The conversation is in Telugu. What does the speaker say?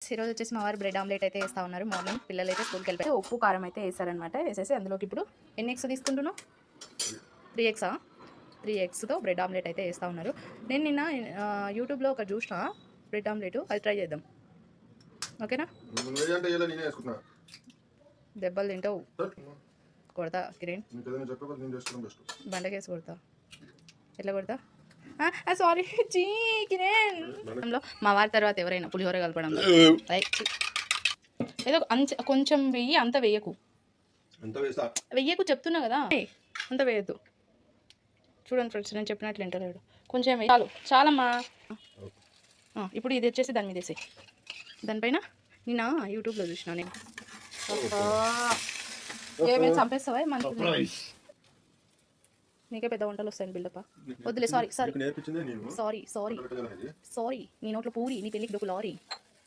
ఈరోజు వచ్చేసి మా వారు బ్రెడ్ ఆమ్లెట్ అయితే వేస్తూ ఉన్నారు. మార్నింగ్ పిల్లలు అయితే స్కూల్కి వెళ్ళిపోయి ఉప్పు కారం అయితే వేస్తారనమాట. వేసేసి అందులోకి ఇప్పుడు ఎన్ని ఎగ్స్ తీసుకుంటున్నావు? 3 ఎగ్సా? 3 ఎగ్స్తో బ్రెడ్ ఆమ్లెట్ అయితే వేస్తూ ఉన్నారు. నేను నిన్న యూట్యూబ్లో ఒక చూసిన బ్రెడ్ ఆమ్లెట్, అది ట్రై చేద్దాం. ఓకేనా? దెబ్బలు తింటావు, కొడతా కిరణ్, బండకేసి కొడతా. ఎట్లా కొడతా? సారీ చీ కిరణ్. మా వారి తర్వాత ఎవరైనా పులిహోర కలపడంలో ఏదో కొంచెం వెయ్యి, అంత వెయ్యకు చెప్తున్నా కదా, అంత వేయద్దు. చూడండి ఫ్రెండ్స్, నేను చెప్పినట్లు వింటలేడు. కొంచెం చాలు, చాలమ్మా. ఇప్పుడు ఇది వచ్చేసి దాని మీద వేసి, దానిపైన నిన్న యూట్యూబ్లో చూసిన నేను. ఏమైనా చంపేస్తావా మనకి? నీకే పెద్ద వంటలు వస్తాయని బిల్డప్ప. వద్దులే, sorry sorry sorry sorry sorry. నీ నోట్లో పూరి, నీ పెళ్ళికి డొక్కు లారీ.